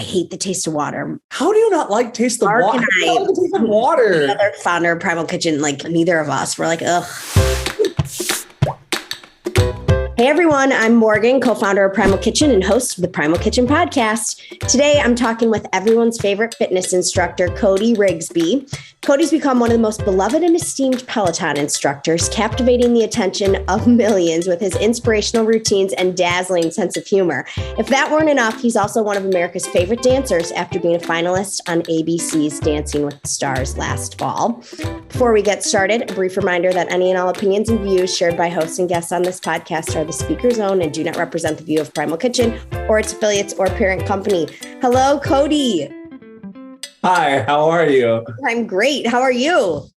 hate the taste of water. How do you not like taste of Mark water? and I don't like the taste of water. The other founder of Primal Kitchen, like neither of us. We're like, ugh. Hey everyone, I'm Morgan, co-founder of Primal Kitchen and host of the Primal Kitchen podcast. Today, I'm talking with everyone's favorite fitness instructor, Cody Rigsby. Cody's become one of the most beloved and esteemed Peloton instructors, captivating the attention of millions with his inspirational routines and dazzling sense of humor. If that weren't enough, he's also one of America's favorite dancers after being a finalist on ABC's Dancing with the Stars last fall. Before we get started, a brief reminder that any and all opinions and views shared by hosts and guests on this podcast are the speaker's own and do not represent the view of Primal Kitchen or its affiliates or parent company. Hello, Cody. Hi, how are you? I'm great. How are you?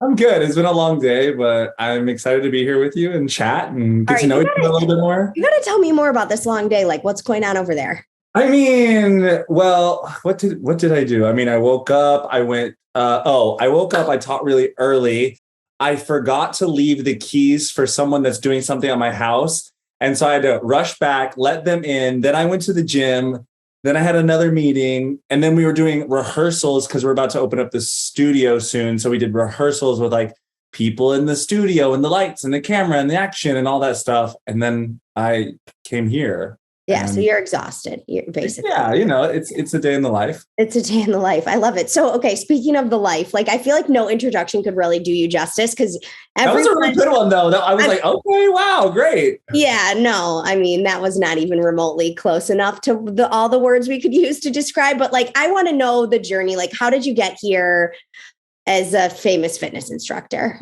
I'm good. It's been a long day, but I'm excited to be here with you and chat and get to know each other a little bit more. You got to tell me more about this long day. Like, what's going on over there? I mean, well, what did I do? I mean, I woke up, I taught really early. I forgot to leave the keys for someone that's doing something at my house. And so I had to rush back, let them in. Then I went to the gym. Then I had another meeting, and then we were doing rehearsals because we're about to open up the studio soon. So we did rehearsals with like people in the studio and the lights and the camera and the action and all that stuff. And then I came here. Yeah, so you're exhausted, basically. Yeah, it's a day in the life. It's a day in the life. I love it. So, okay, speaking of the life, like I feel like no introduction could really do you justice because that was a really good one, though. I was like, okay, wow, great. Yeah, no, I mean, that was not even remotely close enough to all the words we could use to describe. But like, I want to know the journey. Like, how did you get here as a famous fitness instructor?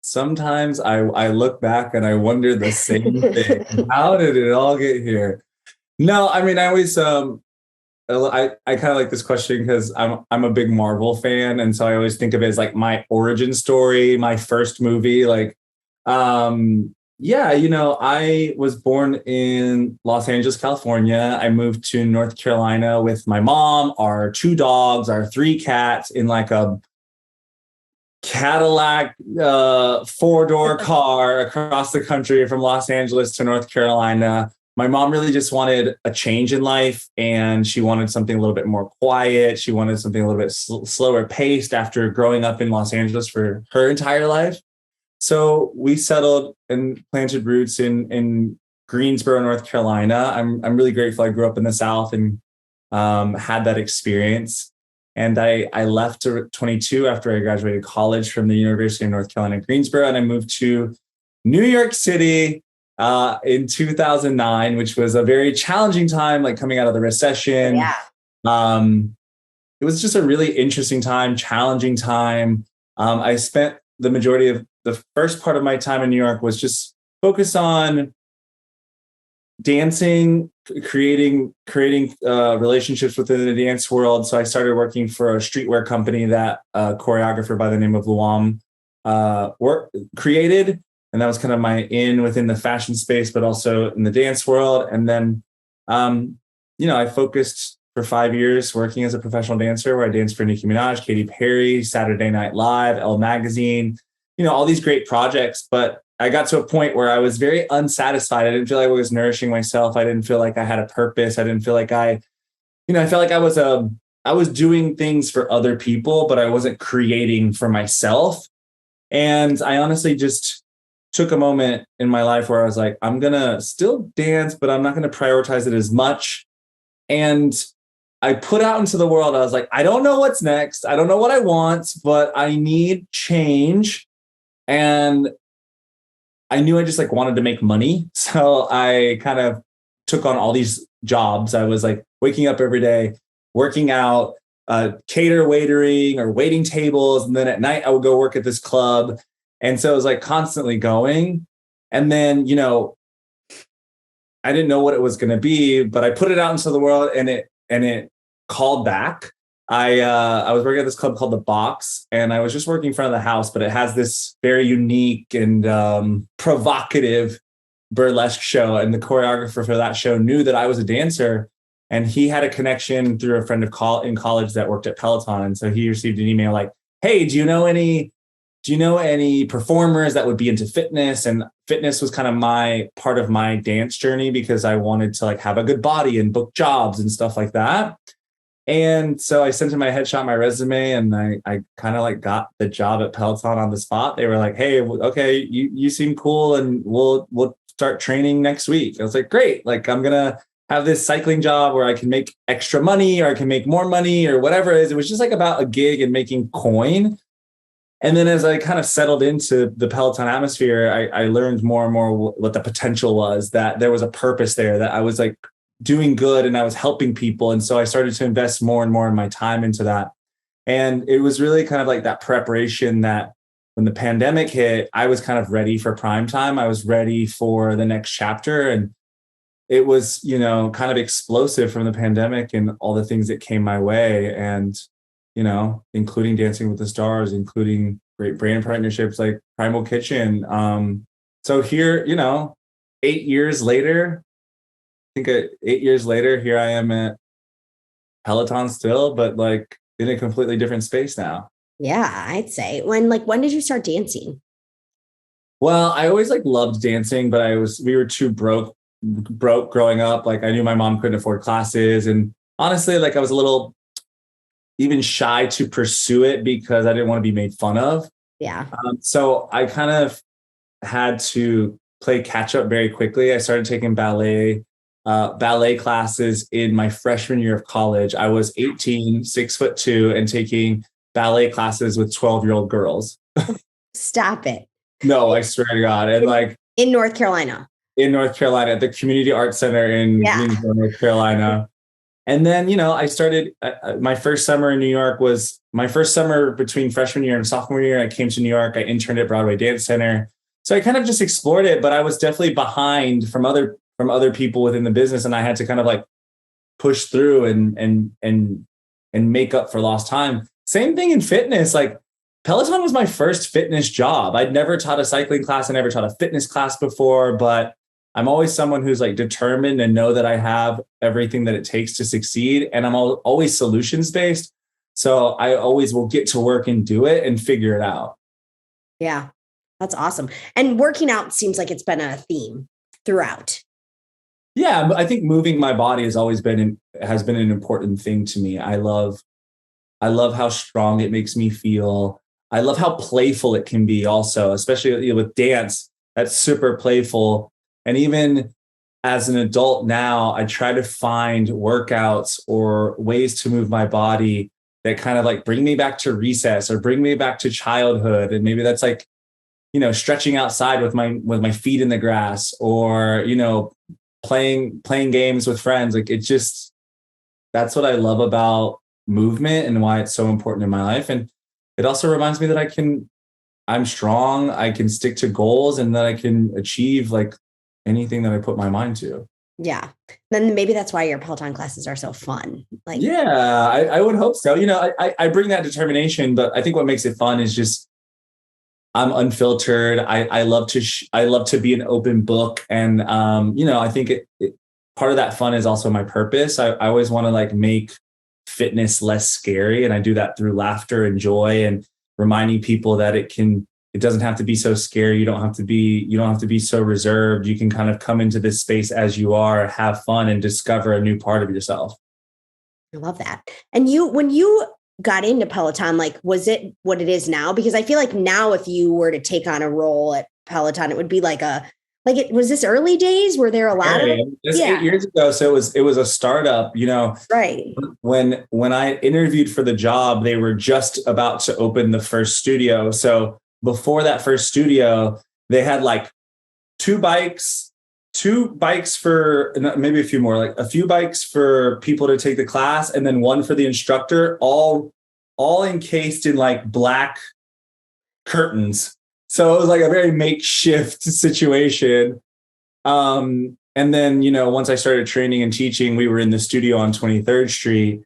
Sometimes I look back and I wonder the same thing. How did it all get here? No, I mean, I always I kind of like this question because I'm a big Marvel fan, and so I always think of it as like my origin story, my first movie. Like, I was born in Los Angeles, California. I moved to North Carolina with my mom, our 2 dogs, our 3 cats in like a Cadillac 4-door car across the country from Los Angeles to North Carolina. My mom really just wanted a change in life, and she wanted something a little bit more quiet. She wanted something a little bit slower paced after growing up in Los Angeles for her entire life. So we settled and planted roots in Greensboro, North Carolina. I'm really grateful I grew up in the South and had that experience. And I left at 22 after I graduated college from the University of North Carolina, Greensboro, and I moved to New York City in 2009, which was a very challenging time, like coming out of the recession. Yeah. It was just a really interesting time, challenging time. I spent the majority of the first part of my time in New York was just focused on dancing, creating relationships within the dance world. So I started working for a streetwear company that a choreographer by the name of Luam created. And that was kind of my in within the fashion space, but also in the dance world. And then, I focused for 5 years working as a professional dancer where I danced for Nicki Minaj, Katy Perry, Saturday Night Live, Elle Magazine, all these great projects. But I got to a point where I was very unsatisfied. I didn't feel like I was nourishing myself. I didn't feel like I had a purpose. I didn't feel like I felt like I was doing things for other people, but I wasn't creating for myself. And I honestly just took a moment in my life where I was like, I'm going to still dance, but I'm not going to prioritize it as much. And I put out into the world, I was like, I don't know what's next. I don't know what I want, but I need change. And I knew I just like wanted to make money. So I kind of took on all these jobs. I was like waking up every day, working out, cater waitering or waiting tables. And then at night I would go work at this club. And so it was like constantly going. And then, I didn't know what it was going to be, but I put it out into the world and it called back. I was working at this club called The Box, and I was just working in front of the house, but it has this very unique and provocative burlesque show. And the choreographer for that show knew that I was a dancer, and he had a connection through a friend in college that worked at Peloton. And so he received an email like, hey, do you know any do you know any performers that would be into fitness? And fitness was kind of my part of my dance journey because I wanted to like have a good body and book jobs and stuff like that. And so I sent in my headshot, my resume, and I kind of like got the job at Peloton on the spot. They were like, "Hey, okay, you seem cool, and we'll start training next week." I was like, "Great! Like I'm gonna have this cycling job where I can make extra money, or I can make more money, or whatever it is." It was just like about a gig and making coin. And then as I kind of settled into the Peloton atmosphere, I learned more and more what the potential was. That there was a purpose there. That I was like doing good and I was helping people. And so I started to invest more and more in my time into that. And it was really kind of like that preparation that when the pandemic hit, I was kind of ready for prime time. I was ready for the next chapter. And it was, you know, kind of explosive from the pandemic and all the things that came my way. And, you know, including Dancing with the Stars, including great brand partnerships like Primal Kitchen. So here, you know, 8 years later, I think 8 years later, here I am at Peloton still, but like in a completely different space now. Yeah, I'd say. When did you start dancing? Well, I always like loved dancing, but we were too broke growing up. Like I knew my mom couldn't afford classes. And honestly, like I was a little even shy to pursue it because I didn't want to be made fun of. Yeah. So I kind of had to play catch up very quickly. I started taking ballet classes in my freshman year of college. I was 18, 6'2", and taking ballet classes with 12-year-old girls. Stop it. No, I swear to God. And like in North Carolina. In North Carolina, at the Community Arts Center in Greensboro, North Carolina. And then, you know, I started my first summer in New York was my first summer between freshman year and sophomore year. I came to New York. I interned at Broadway Dance Center. So I kind of just explored it, but I was definitely behind from other people within the business. And I had to kind of like push through and make up for lost time. Same thing in fitness. Like Peloton was my first fitness job. I'd never taught a cycling class. I never taught a fitness class before, but I'm always someone who's like determined and know that I have everything that it takes to succeed. And I'm always solutions based. So I always will get to work and do it and figure it out. Yeah, that's awesome. And working out seems like it's been a theme throughout. Yeah, I think moving my body has been an important thing to me. I love how strong it makes me feel. I love how playful it can be also, especially with dance. That's super playful. And even as an adult now, I try to find workouts or ways to move my body that kind of like bring me back to recess or bring me back to childhood. And maybe that's like, you know, stretching outside with my feet in the grass, or, you know, playing games with friends. Like that's what I love about movement and why it's so important in my life. And it also reminds me that I'm strong, I can stick to goals, and that I can achieve like anything that I put my mind to. Yeah. Then maybe that's why your Peloton classes are so fun. Like, yeah, I would hope so. You know, I bring that determination, but I think what makes it fun is just I'm unfiltered. I love to be an open book. And, you know, I think part of that fun is also my purpose. I always want to like make fitness less scary. And I do that through laughter and joy and reminding people that it doesn't have to be so scary. You don't have to be so reserved. You can kind of come into this space as you are, have fun, and discover a new part of yourself. I love that. And when you got into Peloton, like, was it what it is now? Because I feel like now if you were to take on a role at Peloton, it would be was this early days? Were there a lot of 8 years ago. So it was a startup, you know, right. When I interviewed for the job, they were just about to open the first studio. So before that first studio, they had like two bikes for maybe a few more, like a few bikes for people to take the class, and then one for the instructor, all encased in like black curtains. So it was like a very makeshift situation. And then, you know, once I started training and teaching, we were in the studio on 23rd Street,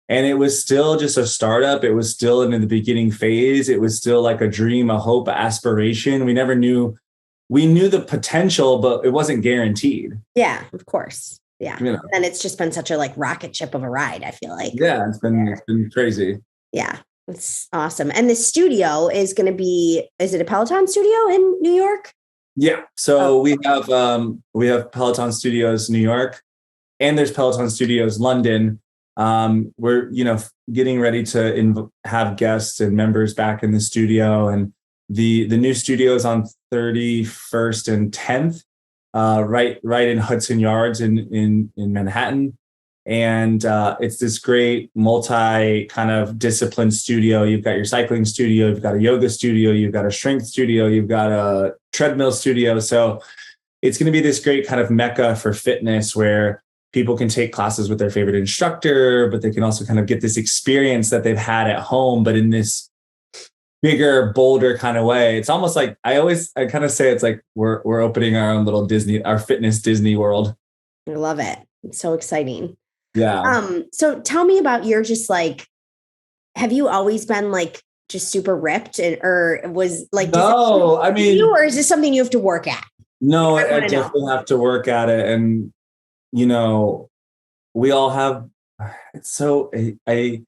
and it was still just a startup. It was still in the beginning phase. It was still like a dream, a hope, aspiration. We knew the potential, but it wasn't guaranteed. Yeah, of course. Yeah. You know. And it's just been such a like rocket ship of a ride, I feel like. Yeah, it's been crazy. Yeah. It's awesome. And the studio is going to be, is it a Peloton studio in New York? Yeah. So we have Peloton Studios New York, and there's Peloton Studios London. We're, getting ready to have guests and members back in the studio, and the new studio is on 31st and 10th, right in Hudson Yards in Manhattan. And it's this great multi kind of discipline studio. You've got your cycling studio, you've got a yoga studio, you've got a strength studio, you've got a treadmill studio. So it's going to be this great kind of mecca for fitness where people can take classes with their favorite instructor, but they can also kind of get this experience that they've had at home, but in this bigger, bolder kind of way. It's almost like I kind of say it's like we're opening our own little our fitness Disney world. I love it. It's so exciting. Yeah. So tell me about your just like, have you always been like just super ripped or was like, no, I mean, or is this something you have to work at? No, I definitely have to work at it. And, we all have, it's so, I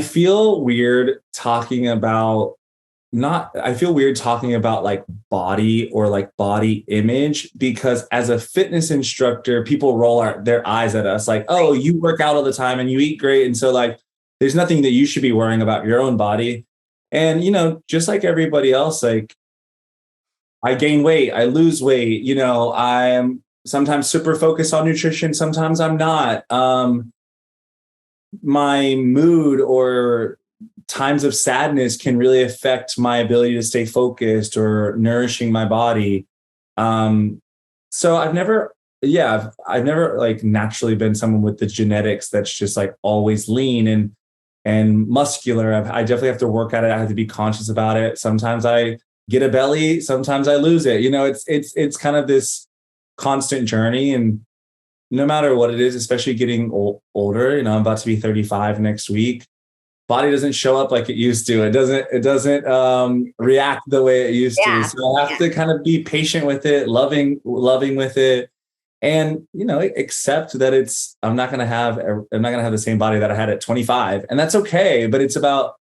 feel weird talking about like body or like body image, because as a fitness instructor, people roll their eyes at us like, oh, you work out all the time and you eat great. And so like, there's nothing that you should be worrying about your own body. And, just like everybody else, like I gain weight, I lose weight, I'm sometimes super focused on nutrition. Sometimes I'm not. My mood or times of sadness can really affect my ability to stay focused or nourishing my body. So I've never like naturally been someone with the genetics that's just like always lean and muscular. I definitely have to work at it. I have to be conscious about it. Sometimes I get a belly, sometimes I lose it. It's kind of this constant journey, and no matter what it is, especially getting older, I'm about to be 35 next week. Body doesn't show up like it used to. It doesn't react the way it used to. So I have to kind of be patient with it, loving with it, and accept that I'm not going to have the same body that I had at 25, and that's okay. But it's about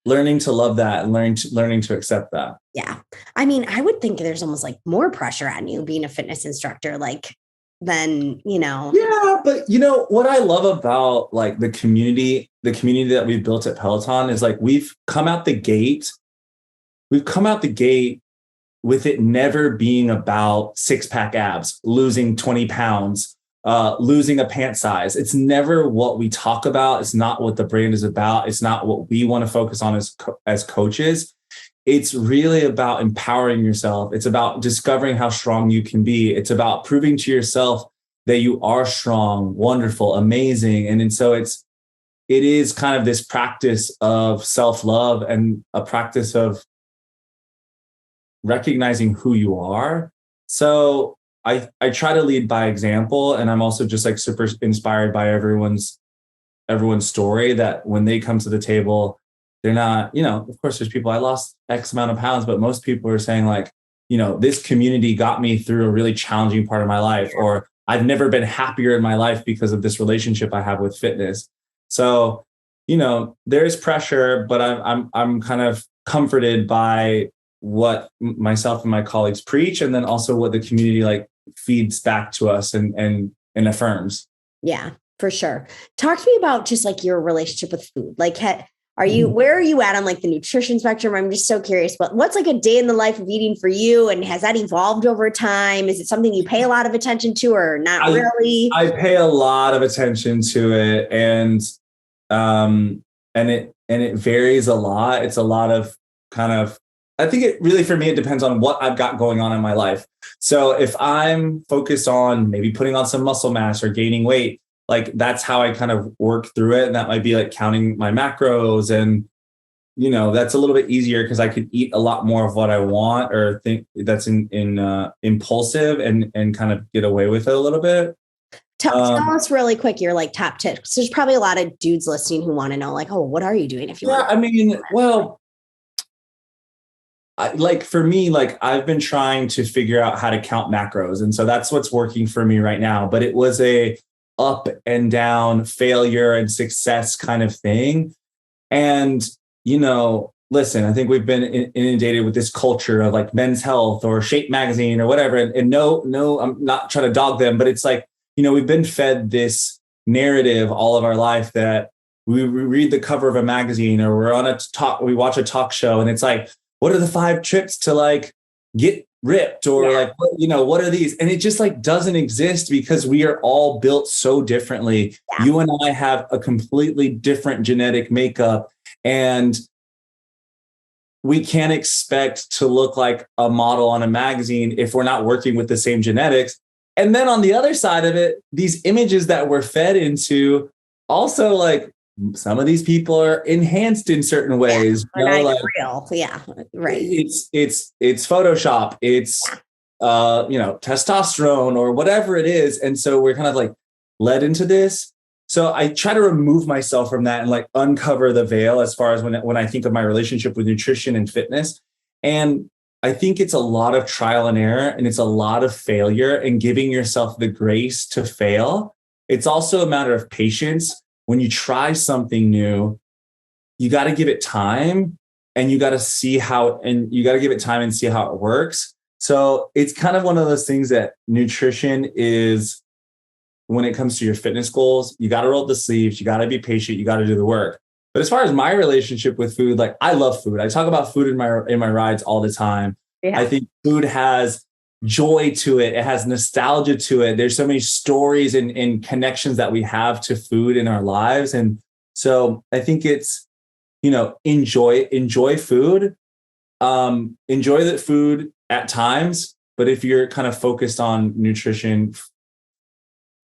learning to love that and learning to accept that. Yeah, I mean, I would think there's almost like more pressure on you being a fitness instructor, like than Yeah, but what I love about like the community that we've built at Peloton is like we've come out the gate with it never being about 6-pack abs, losing 20 pounds, losing a pant size. It's never what we talk about. It's not what the brand is about. It's not what we want to focus on as coaches. It's really about empowering yourself. It's about discovering how strong you can be. It's about proving to yourself that you are strong, wonderful, amazing. And so it is kind of this practice of self-love and a practice of recognizing who you are. So I try to lead by example. And I'm also just like super inspired by everyone's story, that when they come to the table, they're not, of course there's people, I lost X amount of pounds, but most people are saying like, this community got me through a really challenging part of my life, or I've never been happier in my life because of this relationship I have with fitness. So, there's pressure, but I'm kind of comforted by what myself and my colleagues preach, and then also what the community like feeds back to us and affirms. Yeah, for sure. Talk to me about just like your relationship with food. Like, where are you at on like the nutrition spectrum? I'm just so curious, but what's like a day in the life of eating for you? And has that evolved over time? Is it something you pay a lot of attention to or not really? I pay a lot of attention to it, and it varies a lot. It's a lot of kind of, I think it really, for me, it depends on what I've got going on in my life. So if I'm focused on maybe putting on some muscle mass or gaining weight, like that's how I kind of work through it. And that might be like counting my macros, and, that's a little bit easier because I could eat a lot more of what I want or think that's impulsive and kind of get away with it a little bit. Tell us really quick your like top tips. There's probably a lot of dudes listening who want to know like, oh, what are you doing if you want? I mean, well, like for me, like I've been trying to figure out how to count macros. And so that's what's working for me right now. But it was a up and down failure and success kind of thing. And, listen, I think we've been inundated with this culture of like Men's Health or Shape Magazine or whatever. And no, I'm not trying to dog them, but it's like, we've been fed this narrative all of our life that we read the cover of a magazine or we watch a talk show and it's like, what are the 5 tricks to like get ripped or like, what are these? And it just like doesn't exist because we are all built so differently. Yeah. You and I have a completely different genetic makeup, and we can't expect to look like a model on a magazine if we're not working with the same genetics. And then on the other side of it, these images that we're fed into also, like, some of these people are enhanced in certain ways. Like real. Yeah. Right. It's Photoshop. It's, testosterone or whatever it is. And so we're kind of like led into this. So I try to remove myself from that and like uncover the veil as far as when I think of my relationship with nutrition and fitness. And I think it's a lot of trial and error, and it's a lot of failure and giving yourself the grace to fail. It's also a matter of patience. When you try something new, you got to give it time, and you got to see you got to give it time and see how it works. So it's kind of one of those things that nutrition is, when it comes to your fitness goals, you got to roll up the sleeves, you got to be patient, you got to do the work. But as far as my relationship with food, like, I love food. I talk about food in my rides all the time. Yeah. I think food has joy to it. It has nostalgia to it. There's so many stories and connections that we have to food in our lives. And so I think it's, enjoy food, enjoy the food at times. But if you're kind of focused on nutrition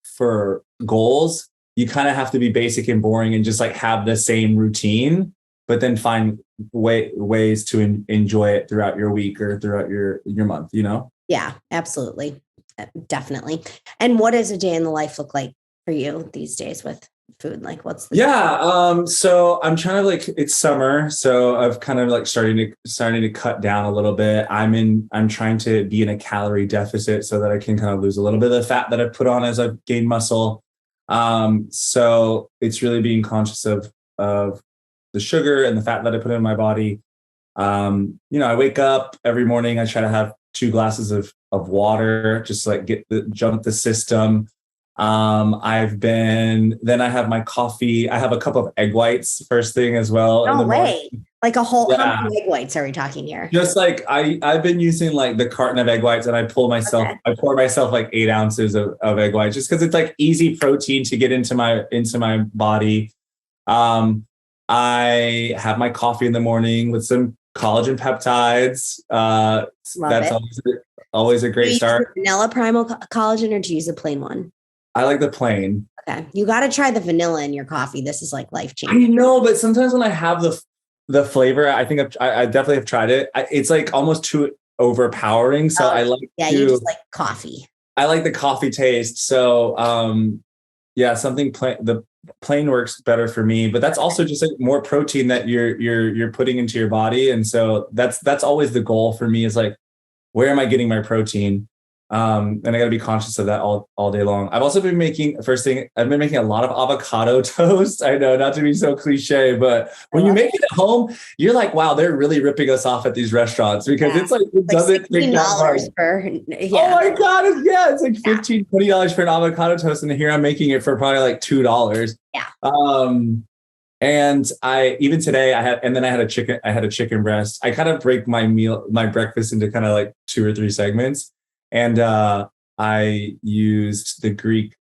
for goals, you kind of have to be basic and boring and just like have the same routine, but then find ways to enjoy it throughout your week or throughout your month, Yeah, absolutely. Definitely. And what does a day in the life look like for you these days with food? Like, what's the so I'm trying to, like, it's summer, so I've kind of like starting to cut down a little bit. I'm trying to be in a calorie deficit so that I can kind of lose a little bit of the fat that I put on as I've gained muscle. So it's really being conscious of the sugar and the fat that I put in my body. I wake up every morning, I try to have 2 glasses of water, just to, like, jump the system. I have my coffee. I have a cup of egg whites first thing as well. No way. Like a whole, how many egg whites are we talking here? Just like, I've been using like the carton of egg whites, and I pour myself like 8 ounces of egg whites, just because it's like easy protein to get into my body. I have my coffee in the morning with some collagen peptides. That's always a great start. Vanilla Primal Collagen, or do you use a plain one? I like the plain. Okay. You got to try the vanilla in your coffee. This is like life-changing. I know, but sometimes when I have the flavor, I think I definitely have tried it. It's like almost too overpowering. So I like, you just like coffee. I like the coffee taste. So, something plain, the plain works better for me, but that's also just like more protein that you're putting into your body. And so that's always the goal for me, is like, where am I getting my protein? And I got to be conscious of that all day long. I've also been making a lot of avocado toast. I know, not to be so cliche, but when you make it at home, you're like, wow, they're really ripping us off at these restaurants, because it's like, it doesn't take that much. Oh my God. It's like $15, $20 for an avocado toast. And here I'm making it for probably like $2. Yeah. And even today I had a chicken breast. I kind of break my breakfast into kind of like 2 or 3 segments. And I used the Greek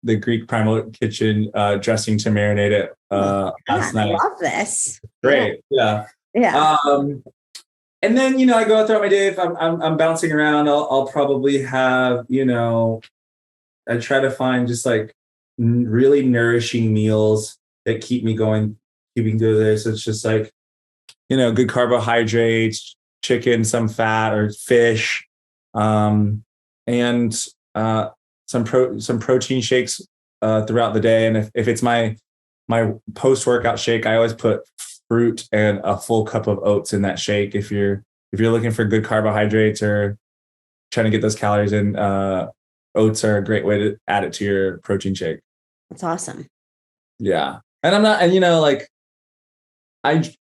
Primal Kitchen dressing to marinate it last night. I love this. Great. Yeah. And then, I go throughout my day. If I'm bouncing around, I'll probably have, I try to find just like really nourishing meals that keep me going there. So it's just like, good carbohydrates, chicken, some fat or fish, and some protein shakes throughout the day. And if it's my post-workout shake, I always put fruit and a full cup of oats in that shake. If you're looking for good carbohydrates or trying to get those calories in, oats are a great way to add it to your protein shake. That's awesome. Yeah. And I'm not, and like,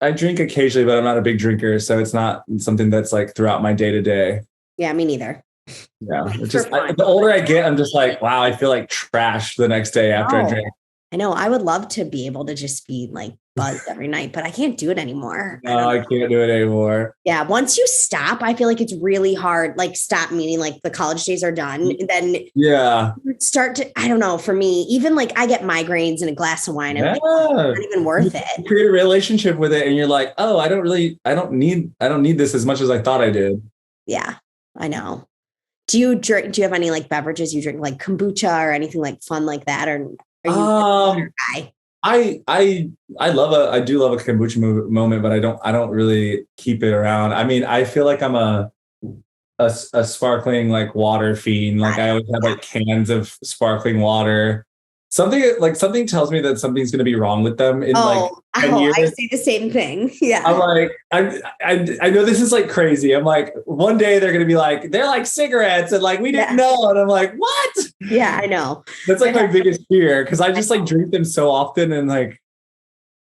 I drink occasionally, but I'm not a big drinker. So it's not something that's like throughout my day to day. Yeah, me neither. Yeah. It's just, the older I get, I'm just like, wow, I feel like trash the next day after I drink. I know. I would love to be able to just be like buzzed every night, but I can't do it anymore. No, I can't do it anymore. Yeah. Once you stop, I feel like it's really hard. Like stop, meaning like the college days are done. And then start to, I don't know, for me, even like I get migraines and a glass of wine. I'm like, oh, it's not even worth it. You create a relationship with it and you're like, oh, I don't need this as much as I thought I did. Yeah, I know. Do you have any like beverages you drink, like kombucha or anything like fun like that? Or are you a guy? I do love a kombucha moment, but I don't really keep it around. I mean, I feel like I'm a sparkling like water fiend. Like I always have like cans of sparkling water. Something tells me that something's going to be wrong with them in like 10 years. I say the same thing. Yeah. I'm like, I know this is like crazy. I'm like, one day they're going to be like, they're like cigarettes and like, we didn't know. And I'm like, what? Yeah, I know. That's like my biggest fear. Cause I just like drink them so often. And like,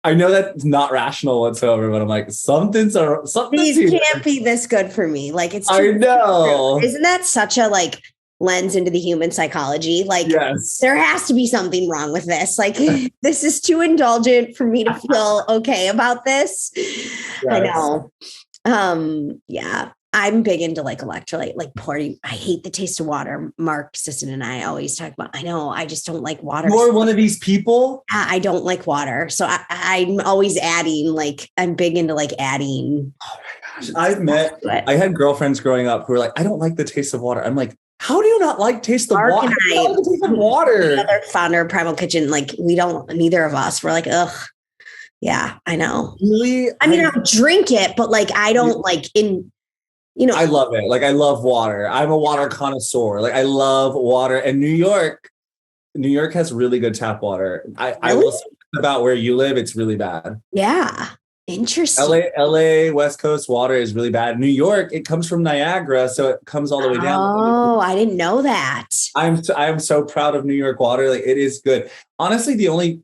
I know that's not rational whatsoever, but I'm like, something. These can't be this good for me. Like it's, I know. Isn't that such a like lens into the human psychology? Like there has to be something wrong with this. Like this is too indulgent for me to feel okay about this. Yes. I know. Yeah. I'm big into like electrolyte, like pouring. I hate the taste of water. Mark Sisson and I always talk about, I know, I just don't like water. You're one of these people? I don't like water. So I'm always adding, like, I'm big into like adding. Oh my gosh. I had girlfriends growing up who were like, I don't like the taste of water. I'm like, how do you not like taste of water? Water. Another founder of Primal Kitchen, like neither of us. We're like, ugh. Yeah, I know. Really? I mean, I'll drink it, but like, I don't like I love it. Like I love water. I'm a water connoisseur. Like I love water. And New York has really good tap water. I will say about where you live, it's really bad. Yeah. Interesting. LA, West Coast water is really bad. New York, it comes from Niagara, so it comes all the way down. Oh, I didn't know that. I'm so proud of New York water. Like it is good. Honestly, the only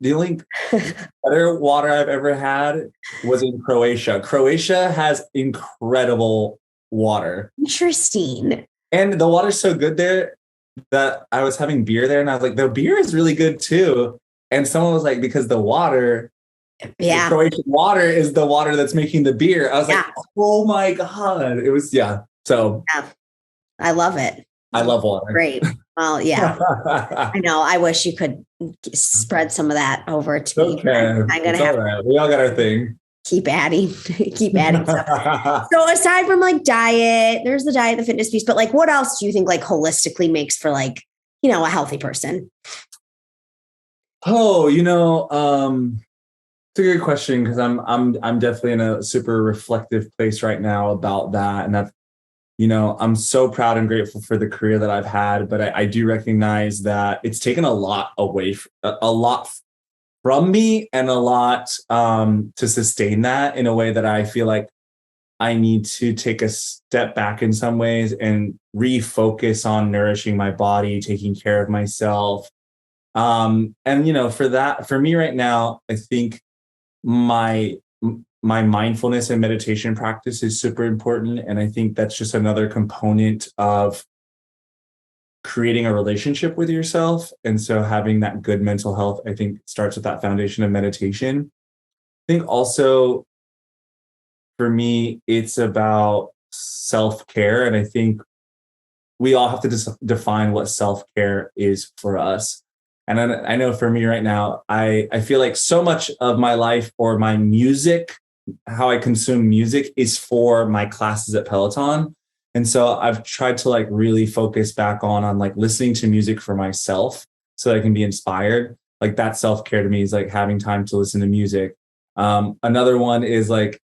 better water I've ever had was in Croatia. Croatia has incredible water. Interesting. And the water's so good there that I was having beer there and I was like, the beer is really good too. And someone was like, because the water, the Croatian water is the water that's making the beer. I was like, oh my God. It was, So I love it. I love water. Great. Well, yeah. I know. I wish you could spread some of that over to me. Okay. I'm going to have right. We all got our thing. Keep adding stuff. So aside from like diet, there's the diet, the fitness piece, but like what else do you think like holistically makes for like, a healthy person? Oh, it's a good question because I'm definitely in a super reflective place right now about that. And that's, I'm so proud and grateful for the career that I've had, but I do recognize that it's taken a lot from me and a lot to sustain that in a way that I feel like I need to take a step back in some ways and refocus on nourishing my body, taking care of myself. And, for me right now, I think my mindfulness and meditation practice is super important. And I think that's just another component of creating a relationship with yourself. And so having that good mental health, I think, starts with that foundation of meditation. I think also for me, it's about self-care. And I think we all have to define what self-care is for us. And I know for me right now, I feel like so much of my life or my music, how I consume music is for my classes at Peloton. And so I've tried to like really focus back on like listening to music for myself so that I can be inspired. Like that self-care to me is like having time to listen to music. Another one is like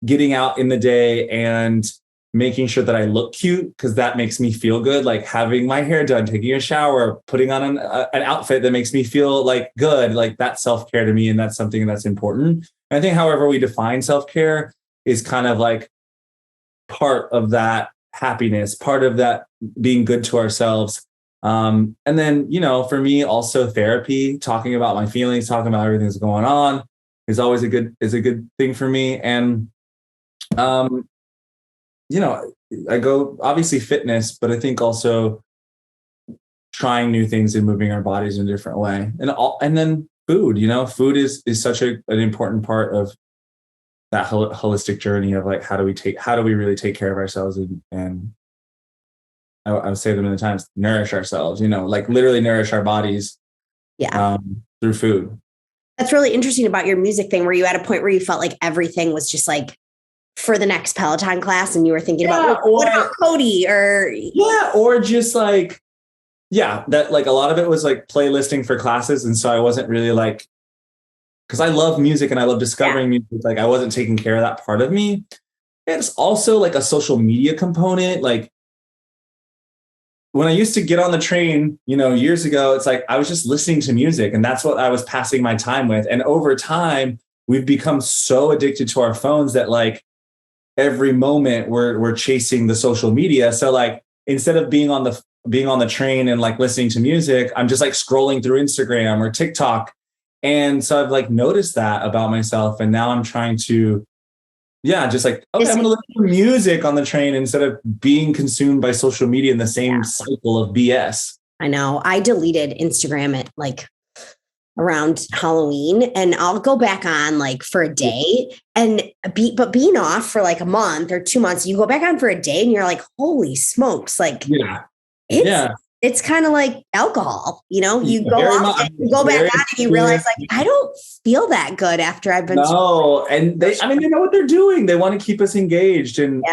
getting out in the day and making sure that I look cute because that makes me feel good. Like having my hair done, taking a shower, putting on an outfit that makes me feel like good, like that's self-care to me. And that's something that's important. And I think however we define self-care is kind of like part of that happiness, part of that being good to ourselves. And then, for me, also therapy, talking about my feelings, talking about everything that's going on. is always a good thing for me. And, I go obviously fitness, but I think also trying new things and moving our bodies in a different way. And then food, food is such an important part of that holistic journey of like, how do we really take care of ourselves and I would say them many times, nourish ourselves, like literally nourish our bodies through food. That's really interesting about your music thing. Were you at a point where you felt like everything was just like for the next Peloton class and you were thinking about what about Cody or just like, that like a lot of it was like playlisting for classes. And so I wasn't really like, because I love music and I love discovering music. Like I wasn't taking care of that part of me. It's also like a social media component. Like when I used to get on the train, years ago, it's like I was just listening to music and that's what I was passing my time with. And over time, we've become so addicted to our phones that like every moment we're chasing the social media. So like instead of being on the train and like listening to music, I'm just like scrolling through Instagram or TikTok. And so I've like noticed that about myself. And now I'm trying to, just like, okay, I'm going to listen to music on the train instead of being consumed by social media in the same cycle of BS. I know. I deleted Instagram at like around Halloween and I'll go back on like for a day but being off for like a month or 2 months, you go back on for a day and you're like, holy smokes. Like, it's kind of like alcohol, you go off and you go back on and you realize like, I don't feel that good after I've been. No. And they know what they're doing. They want to keep us engaged. And,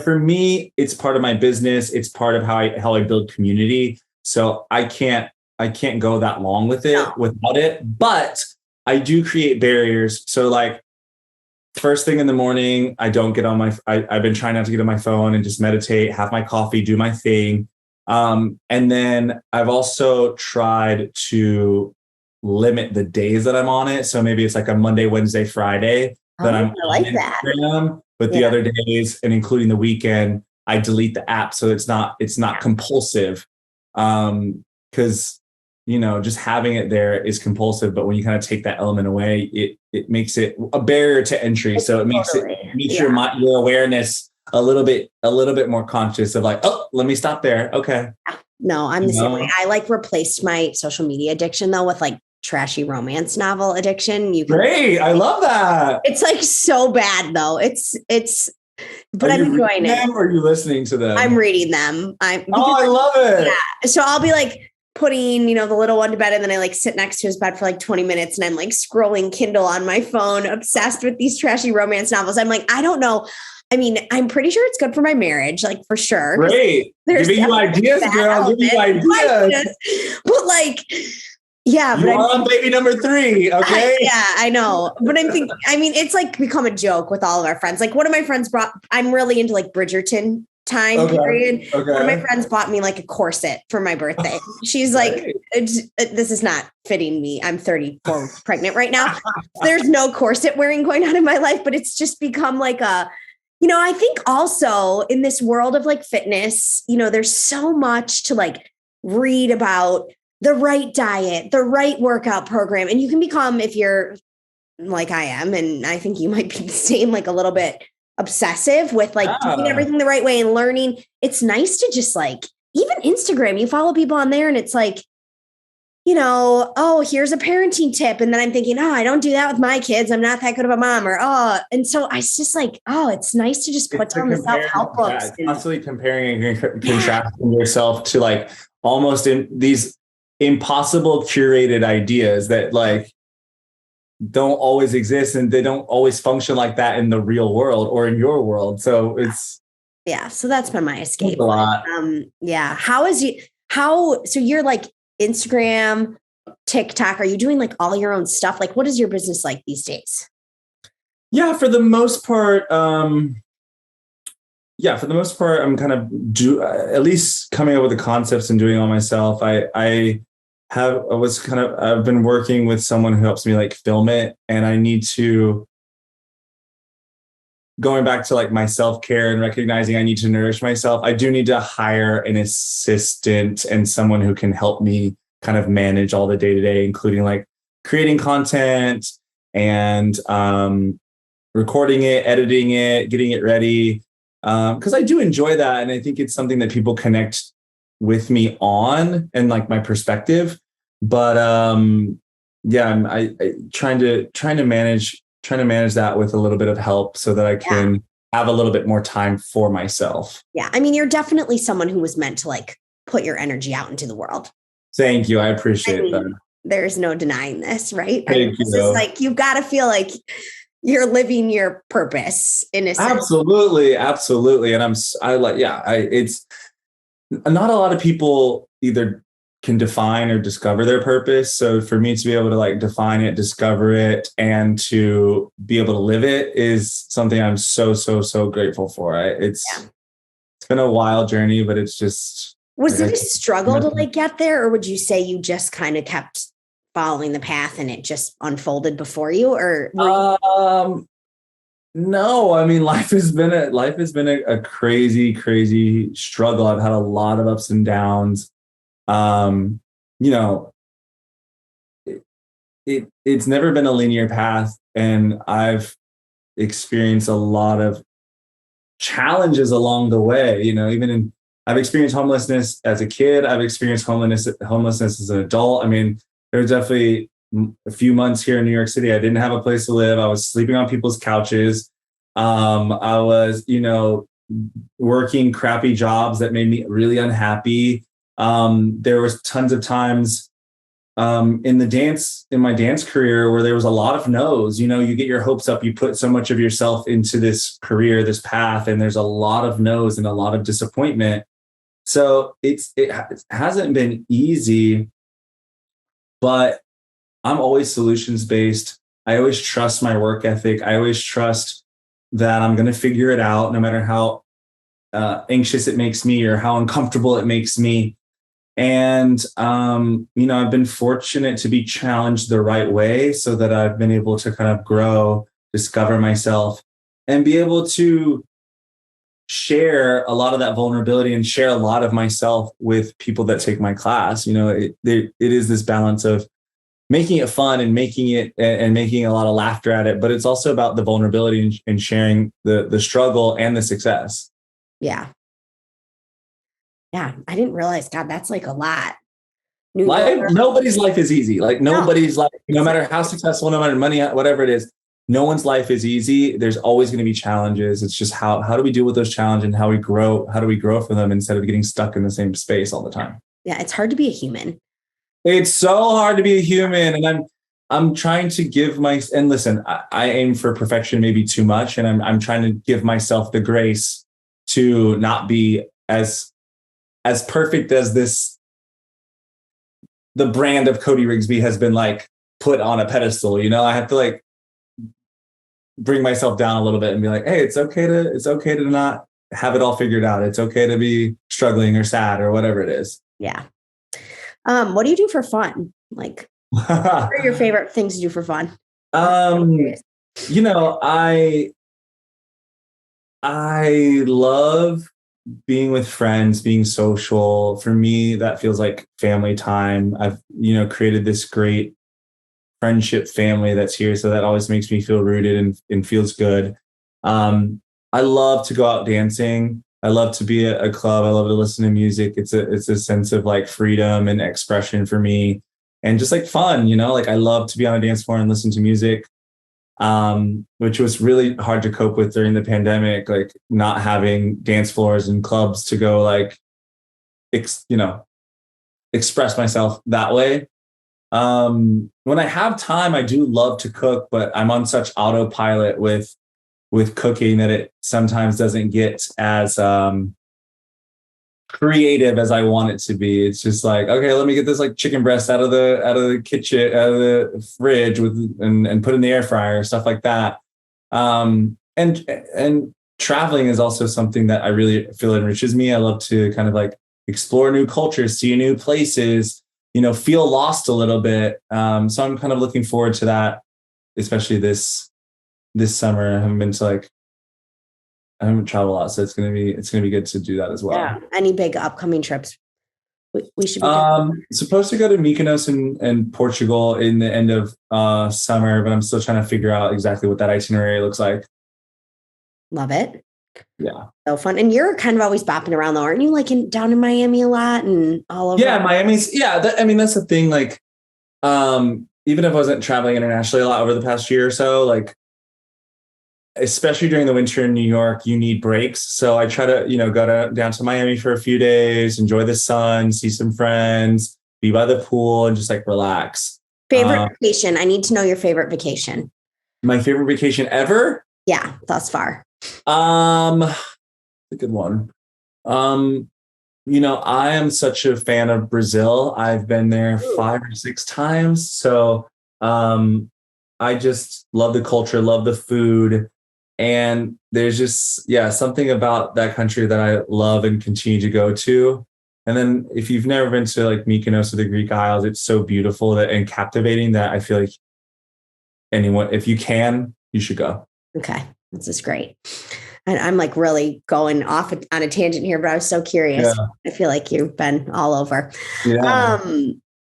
for me, it's part of my business. It's part of how I build community. So I can't go that long with it without it, but I do create barriers. So like first thing in the morning, I don't get on I've been trying not to get on my phone and just meditate, have my coffee, do my thing. And then I've also tried to limit the days that I'm on it. So maybe it's like a Monday, Wednesday, Friday that I'm on Instagram, but the other days and including the weekend, I delete the app. So it's not compulsive. Cause just having it there is compulsive, but when you kind of take that element away, it makes it a barrier to entry. So it makes your awareness a little bit more conscious of like, oh, let me stop there. Okay. No, I'm the same way. I like replaced my social media addiction though with like trashy romance novel addiction. Great. I love that. It's like so bad though. But I'm enjoying it. Or are you listening to them? I'm reading them. I love it. Yeah. So I'll be like putting, the little one to bed and then I like sit next to his bed for like 20 minutes and I'm like scrolling Kindle on my phone, obsessed with these trashy romance novels. I'm like, I don't know. I mean, I'm pretty sure it's good for my marriage, like for sure. Great. Giving you ideas, girl. Giving you ideas. But like, yeah. You're on baby number 3, okay? I know. But it's like become a joke with all of our friends. Like one of my friends I'm really into like Bridgerton time period. Okay. One of my friends bought me like a corset for my birthday. She's like, this is not fitting me. I'm 34 pregnant right now. There's no corset wearing going on in my life, but it's just become like I think also in this world of like fitness, there's so much to like read about the right diet, the right workout program. And you can become, if you're like I am, and I think you might be the same, like a little bit obsessive with like doing everything the right way and learning. It's nice to just like, even Instagram, you follow people on there and it's like, here's a parenting tip. And then I'm thinking, I don't do that with my kids. I'm not that good of a mom and so I was just like, it's nice to just put down the self-help books. Constantly comparing and contrasting yourself to like almost in these impossible curated ideas that like don't always exist and they don't always function like that in the real world or in your world. So it's so that's been my escape. A lot. So you're like Instagram, TikTok, are you doing like all your own stuff? Like what is your business like these days? Yeah, for the most part, I'm kind of at least coming up with the concepts and doing it all myself. I've been working with someone who helps me like film it, and I need to, going back to like my self-care and recognizing I need to nourish myself, I do need to hire an assistant and someone who can help me kind of manage all the day-to-day, including like creating content and recording it, editing it, getting it ready. Because I do enjoy that. And I think it's something that people connect with me on and like my perspective. But yeah, I trying to manage that with a little bit of help so that I can have a little bit more time for myself. Yeah. I mean, you're definitely someone who was meant to like put your energy out into the world. Thank you. I appreciate that. There's no denying this, right? Thank you. It's just like, you've got to feel like you're living your purpose in a sense. Absolutely. And it's not a lot of people either can define or discover their purpose. So for me to be able to like define it, discover it, and to be able to live it is something I'm so grateful for. It's been a wild journey, but it's just. Was it a struggle to like get there, or would you say you just kind of kept following the path and it just unfolded before you? Or no, I mean, life has been a crazy struggle. I've had a lot of ups and downs. It's never been a linear path, and I've experienced a lot of challenges along the way. I've experienced homelessness as a kid. I've experienced homelessness as an adult. I mean, there was definitely a few months here in New York City, I didn't have a place to live. I was sleeping on people's couches. I was, working crappy jobs that made me really unhappy. There was tons of times in my dance career where there was a lot of no's. You get your hopes up, you put so much of yourself into this career, this path, and there's a lot of no's and a lot of disappointment. So it hasn't been easy, but I'm always solutions based. I always trust my work ethic. I always trust that I'm going to figure it out, no matter how anxious it makes me or how uncomfortable it makes me. And, I've been fortunate to be challenged the right way so that I've been able to kind of grow, discover myself, and be able to share a lot of that vulnerability and share a lot of myself with people that take my class. It is this balance of making it fun and making a lot of laughter at it, but it's also about the vulnerability and sharing the struggle and the success. Yeah. Yeah. I didn't realize, God, that's like a lot. Nobody's life is easy. Like nobody's life, no matter how successful, no matter money, whatever it is, no one's life is easy. There's always going to be challenges. It's just how do we deal with those challenges and how do we grow from them instead of getting stuck in the same space all the time? Yeah. It's hard to be a human. It's so hard to be a human. And I'm trying to and listen, I aim for perfection, maybe too much. And I'm trying to give myself the grace to not be as perfect as the brand of Cody Rigsby has been like put on a pedestal. I have to like bring myself down a little bit and be like, hey, it's okay to not have it all figured out. It's okay to be struggling or sad or whatever it is. Yeah. What do you do for fun? Like, what are your favorite things to do for fun? I love being with friends, being social. For me, that feels like family time. I've, created this great friendship family that's here. So that always makes me feel rooted and feels good. I love to go out dancing. I love to be at a club. I love to listen to music. It's a sense of like freedom and expression for me, and just like fun, like I love to be on a dance floor and listen to music, which was really hard to cope with during the pandemic, like not having dance floors and clubs to go like, express myself that way. When I have time, I do love to cook, but I'm on such autopilot with cooking that it sometimes doesn't get as creative as I want it to be. It's just like, okay, let me get this like chicken breast out of the kitchen, out of the fridge and put in the air fryer, stuff like that. And traveling is also something that I really feel enriches me. I love to kind of like explore new cultures, see new places, feel lost a little bit. So I'm kind of looking forward to that, especially this summer. I haven't traveled a lot, so it's gonna be good to do that as well. Yeah. Any big upcoming trips? we should be doing? Supposed to go to Mykonos and Portugal in the end of summer, but I'm still trying to figure out exactly what that itinerary looks like. Love it. Yeah. So fun. And you're kind of always bopping around though, aren't you? Like down in Miami a lot and all over. Yeah, Miami's. Yeah. That's the thing. Like, even if I wasn't traveling internationally a lot over the past year or so, like, especially during the winter in New York, you need breaks. So I try to, go down to Miami for a few days, enjoy the sun, see some friends, be by the pool and just like relax. Favorite vacation. I need to know your favorite vacation. My favorite vacation ever? Yeah, thus far. A good one. I am such a fan of Brazil. I've been there 5 or 6 times. So I just love the culture, love the food. And there's just, something about that country that I love and continue to go to. And then if you've never been to like Mykonos or the Greek Isles, it's so beautiful and captivating that I feel like anyone, if you can, you should go. Okay. This is great. And I'm like really going off on a tangent here, but I was so curious. Yeah. I feel like you've been all over. Yeah.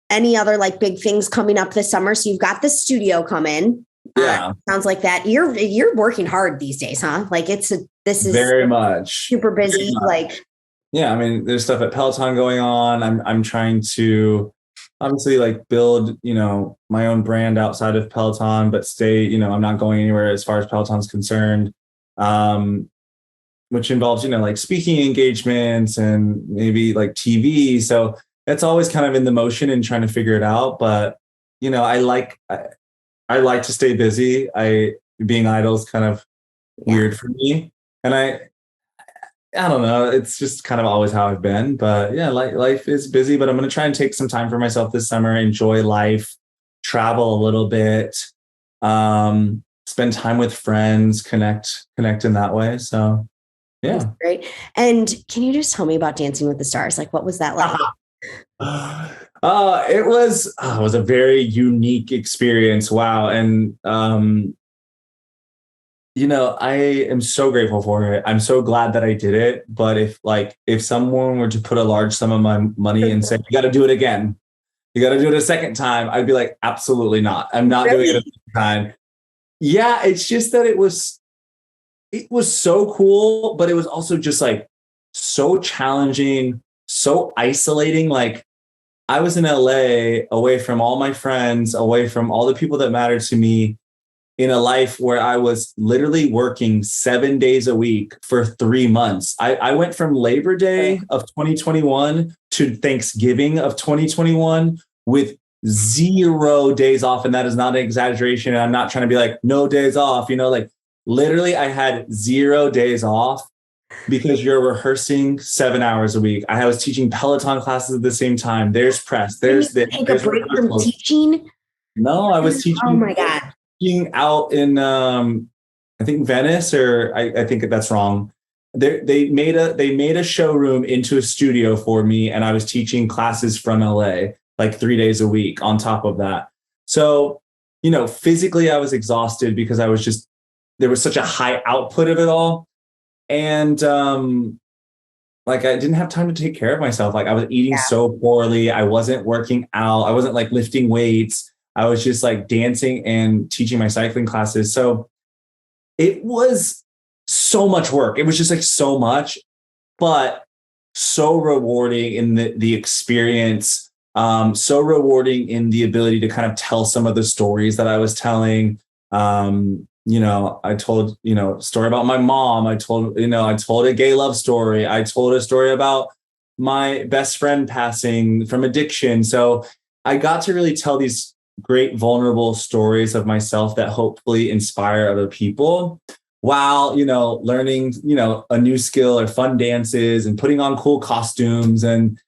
Any other like big things coming up this summer? So you've got the studio coming. Yeah. Sounds like that. You're working hard these days, huh? Like this is very much super busy. Like, yeah, I mean, there's stuff at Peloton going on. I'm trying to obviously like build, my own brand outside of Peloton, but stay, I'm not going anywhere as far as Peloton's concerned. Which involves, like speaking engagements and maybe like TV. So it's always kind of in the motion and trying to figure it out. But, I like to stay busy. Being idle is kind of weird for me. And I don't know. It's just kind of always how I've been. But yeah, life is busy, but I'm going to try and take some time for myself this summer, enjoy life, travel a little bit, spend time with friends, connect in that way. So yeah. That's great. And can you just tell me about Dancing with the Stars? Like, what was that like? It was a very unique experience. Wow. And, I am so grateful for it. I'm so glad that I did it. But if someone were to put a large sum of my money and say, you got to do it again, you got to do it a second time, I'd be like, absolutely not. I'm not doing it a second time. Yeah. It's just that it was so cool, but it was also just like so challenging, so isolating. Like I was in LA away from all my friends, away from all the people that mattered to me, in a life where I was literally working 7 days a week for 3 months. I went from Labor Day of 2021 to Thanksgiving of 2021 with 0 days off. And that is not an exaggeration. And I'm not trying to be like, no days off, like literally I had 0 days off because you're rehearsing 7 hours a week. I was teaching Peloton classes at the same time. There's press. There's this. Take a break from teaching? No, I was teaching. Oh my God. Out in I think Venice, or I think that's wrong. They made a showroom into a studio for me, and I was teaching classes from LA like 3 days a week on top of that. So, physically I was exhausted because there was such a high output of it all. And I didn't have time to take care of myself. Like I was eating so poorly. I wasn't working out. I wasn't like lifting weights. I was just like dancing and teaching my cycling classes. So it was so much work. It was just like so much, but so rewarding in the experience. So rewarding in the ability to kind of tell some of the stories that I was telling. I told, a story about my mom. I told a gay love story. I told a story about my best friend passing from addiction. So I got to really tell these great vulnerable stories of myself that hopefully inspire other people while, learning, a new skill or fun dances and putting on cool costumes. And,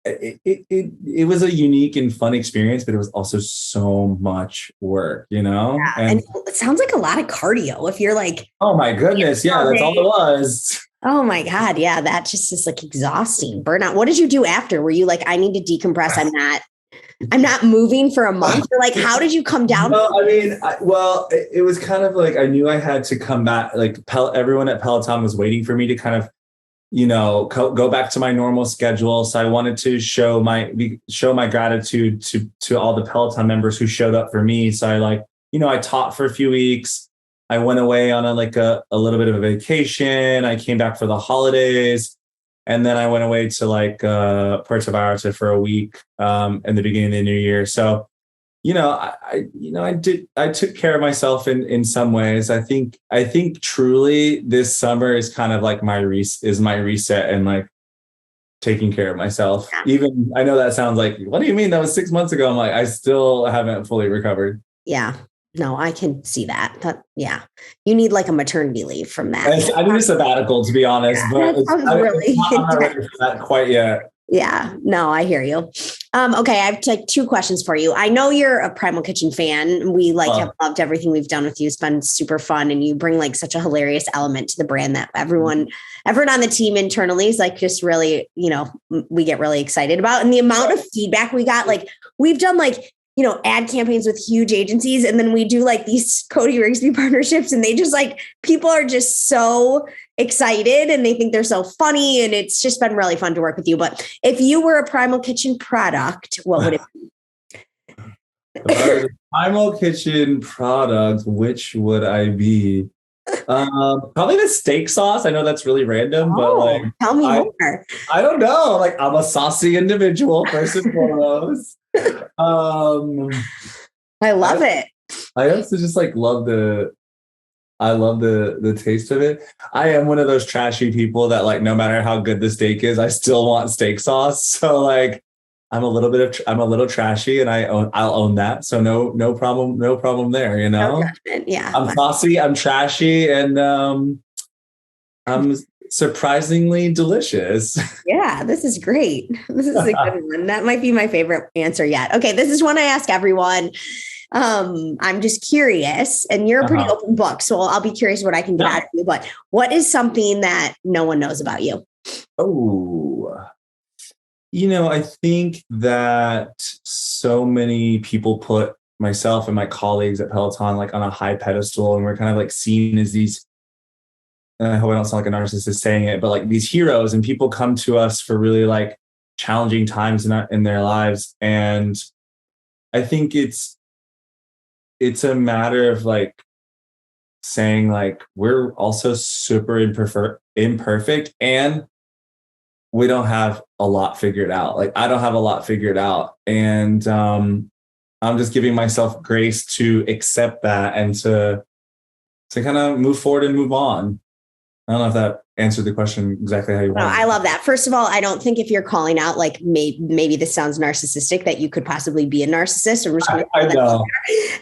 it was a unique and fun experience, but it was also so much work, Yeah. And it sounds like a lot of cardio if you're like, oh my goodness. Yeah, that's all it was. Oh my God. Yeah. That just is like exhausting. Burnout. What did you do after? Were you like, I need to decompress. I'm not moving for a month. Or like, how did you come down? Well, it was kind of like, I knew I had to come back. Like everyone at Peloton was waiting for me to kind of go back to my normal schedule. So I wanted to show my gratitude to all the Peloton members who showed up for me. So I taught for a few weeks. I went away on a little bit of a vacation. I came back for the holidays, and then I went away to Puerto Vallarta for a week in the beginning of the new year. So, I took care of myself in some ways. I think truly this summer is kind of like my reset and like taking care of myself. Yeah. Even I know that sounds like, what do you mean? That was 6 months ago. I'm like, I still haven't fully recovered. Yeah. No, I can see that. Yeah. You need like a maternity leave from that. I need a sabbatical, to be honest, but I'm not ready for that quite yet. Yeah, no, I hear you. Okay, I have like 2 questions for you. I know you're a Primal Kitchen fan. We have loved everything we've done with you. It's been super fun, and you bring like such a hilarious element to the brand that everyone on the team internally is like just really, we get really excited about. And the amount of feedback we got, like we've done ad campaigns with huge agencies. And then we do like these Cody Rigsby partnerships, and they just people are just so excited and they think they're so funny. And it's just been really fun to work with you. But if you were a Primal Kitchen product, what would it be? If I was a Primal Kitchen product, which would I be? Probably the steak sauce. I know that's really random, but tell me more. I don't know. I'm a saucy individual, first and foremost. I love it. I also just love the taste of it. I am one of those trashy people that no matter how good the steak is, I still want steak sauce. So I'm a little trashy, and I'll own that. So no problem there, No judgment. Yeah. I'm saucy, I'm trashy, and I'm surprisingly delicious. Yeah, this is great. This is a good one. That might be my favorite answer yet. Okay, this is one I ask everyone. I'm just curious, and you're a pretty open book, so I'll be curious what I can get out of you. But what is something that no one knows about you? Oh, I think that so many people put myself and my colleagues at Peloton on a high pedestal, and we're kind of seen as these, and I hope I don't sound like a narcissist saying it, but these heroes, and people come to us for really challenging times in their lives. And I think it's a matter of saying we're also super imperfect, and we don't have a lot figured out. I don't have a lot figured out. And I'm just giving myself grace to accept that and to kind of move forward and move on. I don't know if that answered the question exactly how you want. I love that. First of all, I don't think if you're calling out maybe this sounds narcissistic, that you could possibly be a narcissist. I know.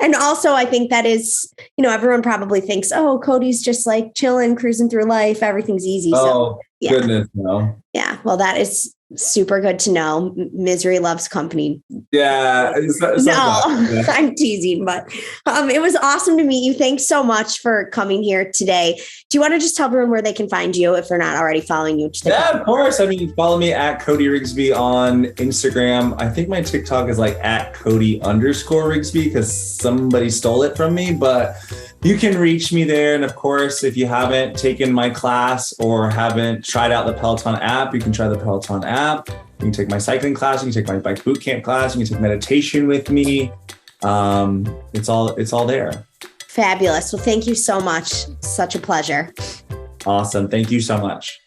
And also, I think that is, everyone probably thinks, oh, Cody's just chilling, cruising through life. Everything's easy. Oh, so, goodness, no. Yeah. Well, that is super good to know. Misery loves company. Yeah. I'm teasing, but it was awesome to meet you. Thanks so much for coming here today. Do you want to just tell everyone where they can find you if they're not already following you? Yeah, of course. Follow me at Cody Rigsby on Instagram. I think my TikTok is at Cody_Rigsby because somebody stole it from me, but you can reach me there. And of course, if you haven't taken my class or haven't tried out the Peloton app, you can try the Peloton app. You can take my cycling class. You can take my bike boot camp class. You can take meditation with me. It's all there. Fabulous. Well, thank you so much. Such a pleasure. Awesome. Thank you so much.